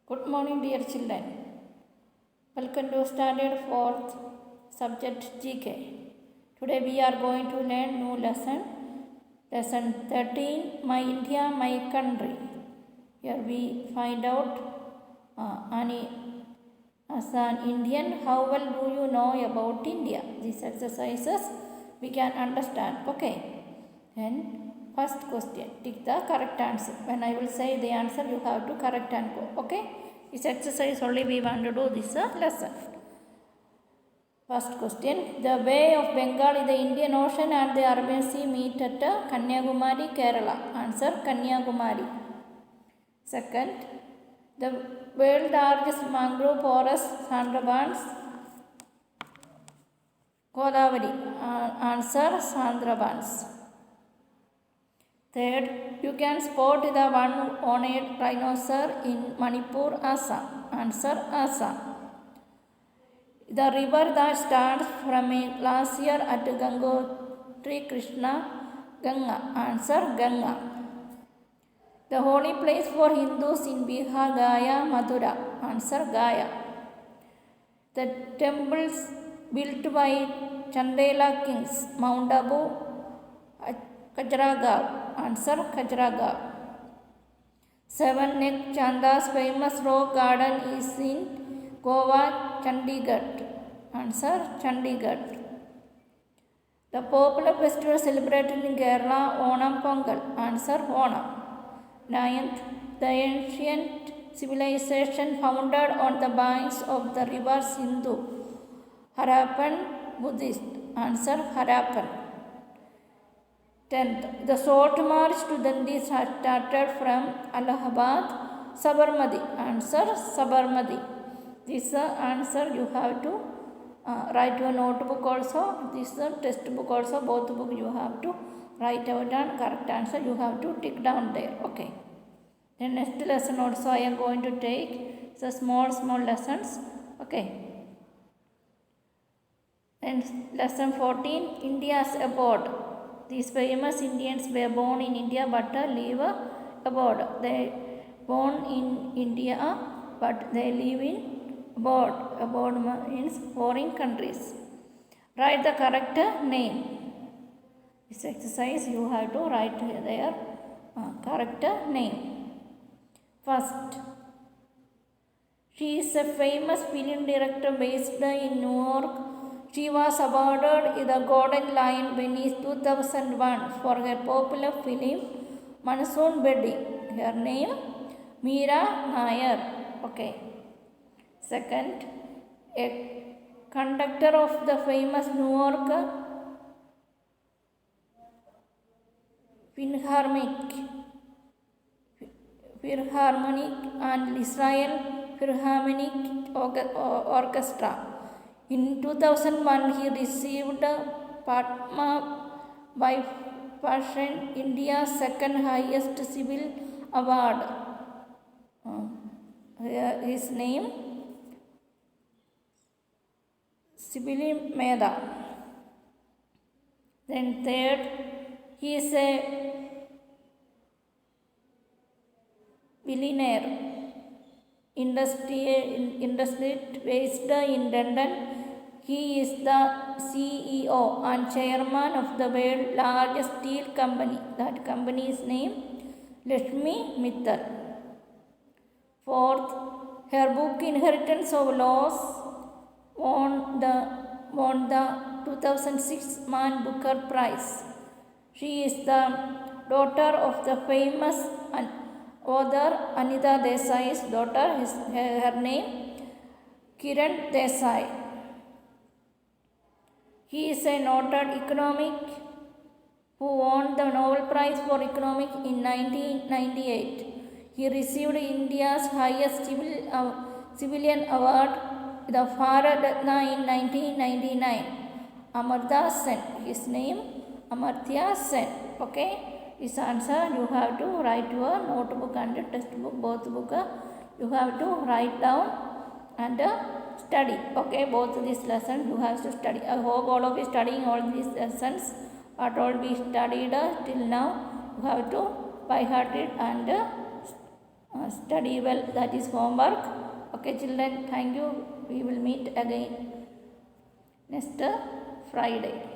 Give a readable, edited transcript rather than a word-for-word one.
Good morning, dear children. Welcome to Standard 4th subject GK. Today we are going to learn new lesson. Lesson 13, My India, My Country. Here we find out as an Indian, how well do you know about India? These exercises we can understand. Okay. Then first question, tick the correct answer. When I will say the answer, you have to correct and go. Okay. This exercise only we want to do this lesson. First question, the Bay of Bengal in the Indian Ocean and the Arabian Sea meet at Kanyakumari, Kerala. Answer, Kanyakumari. Second, the world's largest mangrove forest, Sundarbans, Godavari. Answer, Sundarbans. Third, you can spot the one-horned rhinoceros in Manipur, Assam. Answer, Assam. The river that starts from a glacier at Gangotri Krishna, Ganga. Answer, Ganga. The holy place for Hindus in Bihar, Gaya, Mathura. Answer, Gaya. The temples built by Chandela kings, Mount Abu, Khajuraho. Answer, Khajuraho. 7. Nek Chanda's famous rock garden is in Goa, Chandigarh. Answer, Chandigarh. The popular festival celebrated in Kerala, Onam Pongal. Answer, Onam. 9th, the ancient civilization founded on the banks of the river Sindhu. Harappan, Buddhist. Answer, Harappan. 10th, the short march to Dandi started from Allahabad, Sabarmati. Answer, Sabarmati. This answer you have to write your notebook also. This textbook also, both book you have to write out and correct answer you have to tick down there. Okay. Then next lesson also I am going to take. It's a small lessons. Okay. And lesson 14, India's abode. These famous Indians were born in India but live abroad. They born in India but they live in abroad. Abroad means foreign countries. Write the correct name. This exercise you have to write their correct name. First, she is a famous film director based in New York. She was awarded the Golden Lion Venice 2001 for her popular film Monsoon Wedding. Her name Meera Nair. Okay. Second, a conductor of the famous New York Philharmonic and Israel Philharmonic Orchestra. In 2001, he received Padma Bhushan, India's second highest civil award. His name Sibili Mehta. Then third, he is a billionaire industry based in London. He is the CEO and chairman of the world's largest steel company. That company's name Lakshmi Mittal. Fourth, her book Inheritance of Laws won the 2006 Man Booker Prize. She is the daughter of the famous author Anita Desai's daughter. Her name Kiran Desai. He is a noted economic who won the Nobel Prize for Economics in 1998. He received India's highest civilian award, the Bharat Ratna, in 1999. Amartya Sen. His name Amartya Sen. Okay. This answer you have to write your notebook and textbook, both book you have to write down and study. Okay, both these lessons you have to study. I hope all of you studying all these lessons. What all we studied till now, you have to by heart it and study well, that is homework. Okay children, thank you. We will meet again next Friday.